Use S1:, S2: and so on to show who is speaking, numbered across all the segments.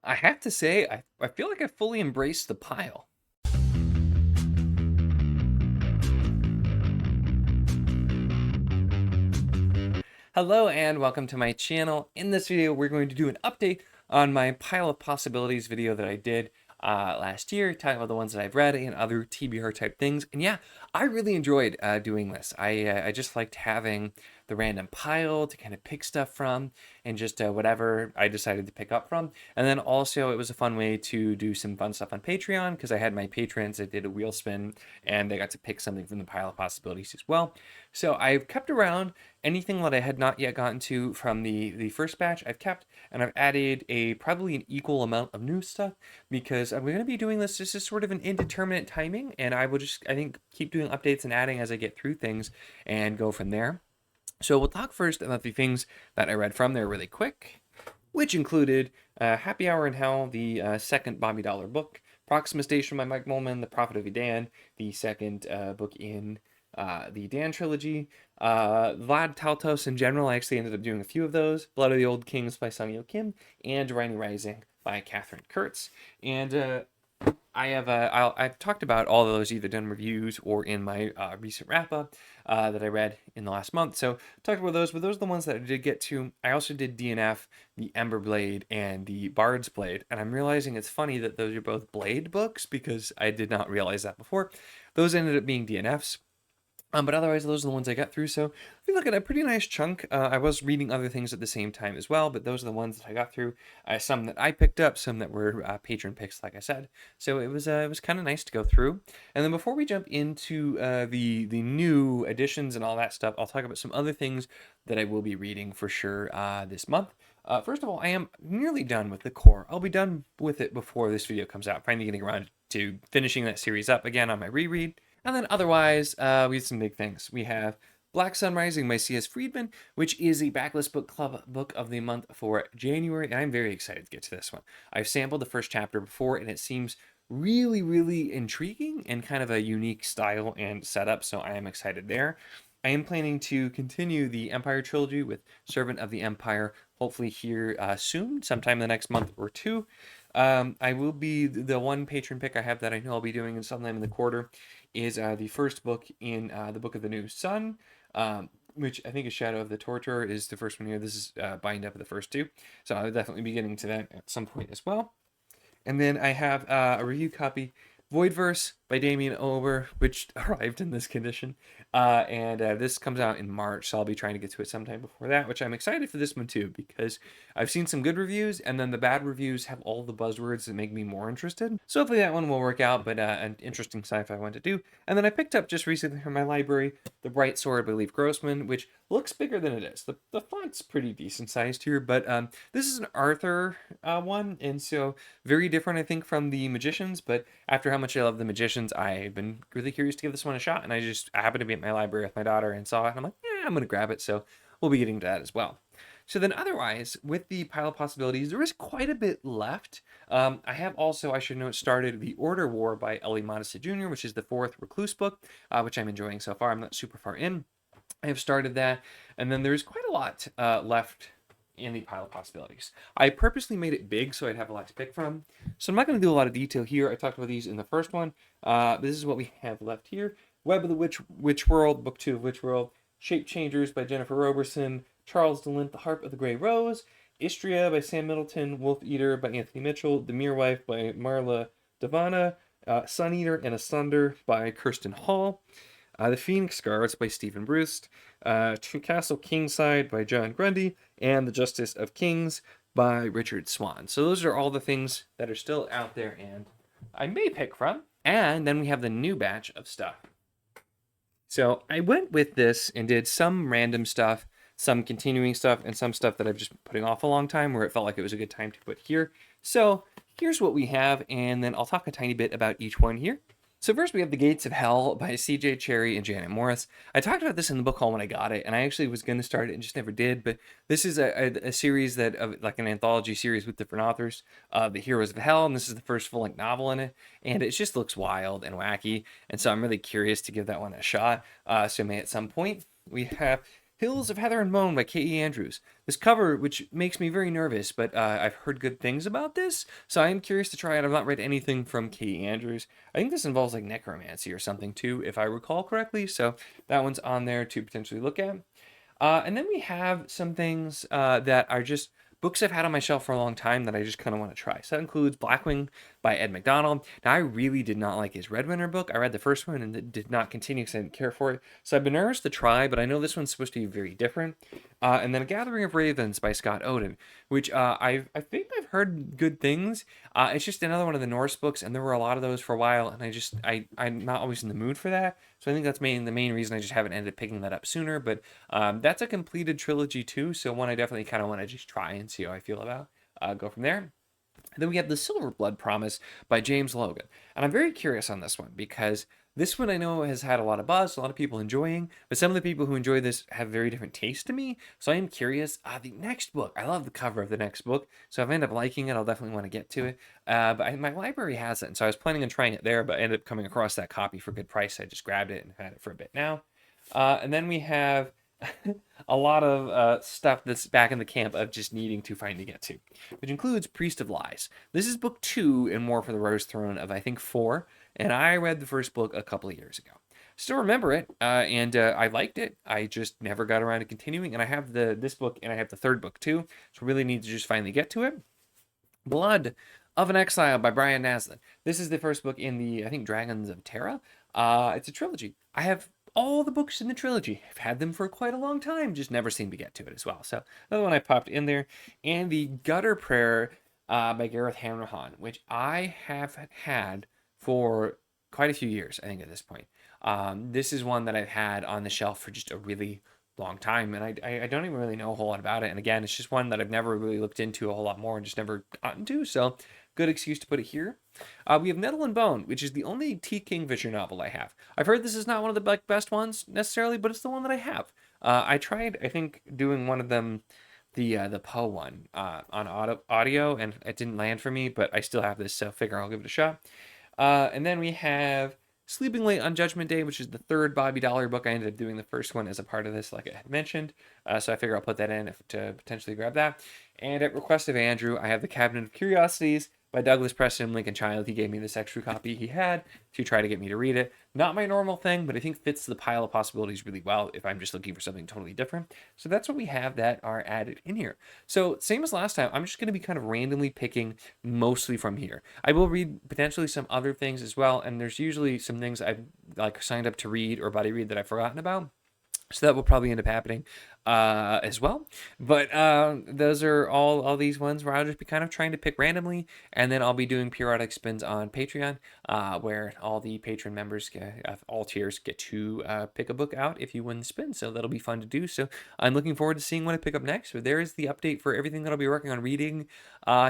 S1: I have to say, I feel like I fully embraced the pile. Hello and welcome to my channel. In this video, we're going to do an update on my pile of possibilities video that I did last year, talking about the ones that I've read and other TBR type things. And yeah, I really enjoyed doing this. I just liked having the random pile to kind of pick stuff from and just whatever I decided to pick up from. And then also it was a fun way to do some fun stuff on Patreon because I had my patrons that did a wheel spin and they got to pick something from the pile of possibilities as well. So I've kept around anything that I had not yet gotten to from the first batch. I've kept, and I've added probably an equal amount of new stuff because I'm going to be doing this. This is sort of an indeterminate timing, and I will just, I think, keep doing updates and adding as I get through things and go from there. So we'll talk first about the things that I read from there really quick, which included Happy Hour in Hell, the second Bobby Dollar book, Proxima Station by Mike Molman, The Prophet of Idan, the second book in the Dan trilogy, Vlad Taltos in general. I actually ended up doing a few of those. Blood of the Old Kings by Sunny Kim, and Rainy Rising by Catherine Kurtz. And I've talked about all of those either done reviews or in my recent wrap up that I read in the last month. So talked about those, but those are the ones that I did get to. I also did DNF, the Ember Blade, and the Bard's Blade, and I'm realizing it's funny that those are both Blade books because I did not realize that before. Those ended up being DNFs. But otherwise, those are the ones I got through. So if you look at a pretty nice chunk, I was reading other things at the same time as well, but those are the ones that I got through. Some that I picked up, some that were patron picks, like I said. So it was kind of nice to go through. And then before we jump into the new additions and all that stuff, I'll talk about some other things that I will be reading for sure this month. First of all, I am nearly done with the core. I'll be done with it before this video comes out. Finally getting around to finishing that series up again on my reread. And then otherwise, we have some big things. We have Black Sun Rising by C.S. Friedman, which is a Backlist Book Club book of the month for January. And I'm very excited to get to this one. I've sampled the first chapter before, and it seems really, really intriguing and kind of a unique style and setup. So I am excited there. I am planning to continue the Empire trilogy with Servant of the Empire, hopefully here soon, sometime in the next month or two. I will be the one patron pick I have that I know I'll be doing sometime in the quarter is the first book in the Book of the New Sun, which I think is Shadow of the Torturer is the first one here. This is bind up of the first two, so I'll definitely be getting to that at some point as well. And then I have a review copy, Voidverse by Damien Ober, which arrived in this condition. And this comes out in March, so I'll be trying to get to it sometime before that, which I'm excited for this one too, because I've seen some good reviews, and then the bad reviews have all the buzzwords that make me more interested. So hopefully that one will work out, but an interesting sci-fi one to do. And then I picked up just recently from my library, The Bright Sword by Leif Grossman, which looks bigger than it is. The font's pretty decent sized here, but this is an Arthur one, and so very different, I think, from The Magicians, but after how much I love The Magicians, I've been really curious to give this one a shot, and I happened to be at my library with my daughter and saw it, and I'm like, yeah, I'm going to grab it, so we'll be getting to that as well. So then otherwise, with the pile of possibilities, there is quite a bit left. I have also, I should note, started The Order War by Ellie Modesty Jr., which is the fourth Recluse book, which I'm enjoying so far. I'm not super far in. I have started that, and then there's quite a lot left in the pile of possibilities. I purposely made it big so I'd have a lot to pick from. So I'm not going to do a lot of detail here. I talked about these in the first one. This is what we have left here. Web of the Witch World, Book 2 of Witch World, Shape Changers by Jennifer Roberson, Charles DeLint, The Harp of the Grey Rose, Istria by Sam Middleton, Wolf Eater by Anthony Mitchell, The Mere Wife by Marla Davana, Sun Eater and Asunder by Kirsten Hall, The Phoenix Guards by Stephen Bruce, Castle Kingside by John Grundy, and The Justice of Kings by Richard Swan. So those are all the things that are still out there and I may pick from. And then we have the new batch of stuff. So I went with this and did some random stuff, some continuing stuff, and some stuff that I've just been putting off a long time where it felt like it was a good time to put here. So here's what we have, and then I'll talk a tiny bit about each one here. So first we have The Gates of Hell by C.J. Cherry and Janet Morris. I talked about this in the book haul when I got it, and I actually was going to start it and just never did, but this is a series that, like an anthology series with different authors, The Heroes of Hell, and this is the first full-length novel in it, and it just looks wild and wacky, and so I'm really curious to give that one a shot, so may at some point. We have Hills of Heather and Bone by K.E. Andrews. This cover, which makes me very nervous, but I've heard good things about this, so I am curious to try it. I've not read anything from K.E. Andrews. I think this involves like necromancy or something too, if I recall correctly, so that one's on there to potentially look at. And then we have some things that are just books I've had on my shelf for a long time that I just kind of want to try. So that includes Blackwing by Ed McDonald. Now, I really did not like his Red Winter book. I read the first one and did not continue because I didn't care for it. So I've been nervous to try, but I know this one's supposed to be very different. And then A Gathering of Ravens by Scott Oden, which I think I've heard good things. It's just another one of the Norse books, and there were a lot of those for a while, and I'm not always in the mood for that. So I think that's the main reason I just haven't ended up picking that up sooner. But that's a completed trilogy too, so one I definitely kind of want to just try and see how I feel about. Go from there. And then we have The Silver Blood Promise by James Logan. And I'm very curious on this one because this one I know has had a lot of buzz, a lot of people enjoying, but some of the people who enjoy this have very different taste to me. So I am curious. The next book, I love the cover of the next book. So if I end up liking it, I'll definitely want to get to it. My library has it, and so I was planning on trying it there, but I ended up coming across that copy for a good price. I just grabbed it and had it for a bit now. And then we have a lot of stuff that's back in the camp of just needing to finally get to, which includes Priest of Lies. This is book 2 in War for the Rose Throne of, I think, 4, and I read the first book a couple of years ago. Still remember it, and I liked it. I just never got around to continuing, and I have this book, and I have the third book too, so really need to just finally get to it. Blood of an Exile by Brian Naslund. This is the first book in the, I think, Dragons of Terra. It's a trilogy. I have all the books in the trilogy. I've had them for quite a long time, just never seemed to get to it as well. So another one I popped in there. And the Gutter Prayer by Gareth Hanrahan, which I have had for quite a few years, I think, at this point. This is one that I've had on the shelf for just a really long time, and I don't even really know a whole lot about it. And again, it's just one that I've never really looked into a whole lot more and just never gotten to, so good excuse to put it here. We have Nettle and Bone, which is the only T. Kingfisher novel I have. I've heard this is not one of the best ones necessarily, but it's the one that I have. I tried, I think, doing one of them, the Poe one, on audio, and it didn't land for me, but I still have this, so figure I'll give it a shot. And then we have Sleeping Late on Judgment Day, which is the third Bobby Dollar book. I ended up doing the first one as a part of this, like I had mentioned. So I figure I'll put that in to potentially grab that. And at request of Andrew, I have The Cabinet of Curiosities by Douglas Preston Lincoln Child. He gave me this extra copy he had to try to get me to read it. Not my normal thing, but I think fits the pile of possibilities really well if I'm just looking for something totally different. So that's what we have that are added in here. So same as last time, I'm just going to be kind of randomly picking mostly from here. I will read potentially some other things as well, and there's usually some things I've like signed up to read or buddy read that I've forgotten about. So that will probably end up happening as well. But those are all these ones where I'll just be kind of trying to pick randomly. And then I'll be doing periodic spins on Patreon where all the patron members, all tiers, get to pick a book out if you win the spin. So that'll be fun to do. So I'm looking forward to seeing what I pick up next. So there is the update for everything that I'll be working on reading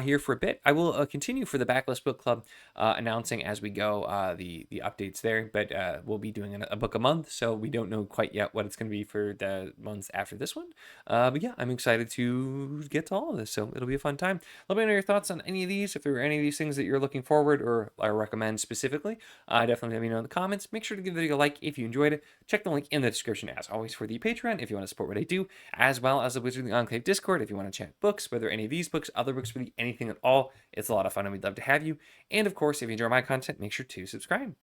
S1: here for a bit. I will continue for the Backlist Book Club announcing as we go the updates there. But we'll be doing a book a month. So we don't know quite yet what it's going to be for the months after this one. But yeah, I'm excited to get to all of this, so it'll be a fun time. Let me know your thoughts on any of these. If there are any of these things that you're looking forward or I recommend specifically, definitely let me know in the comments. Make sure to give the video a like if you enjoyed it. Check the link in the description as always for the Patreon if you want to support what I do, as well as the Wizarding Enclave Discord if you want to chat books, whether any of these books, other books, really anything at all. It's a lot of fun and we'd love to have you. And of course, if you enjoy my content, make sure to subscribe.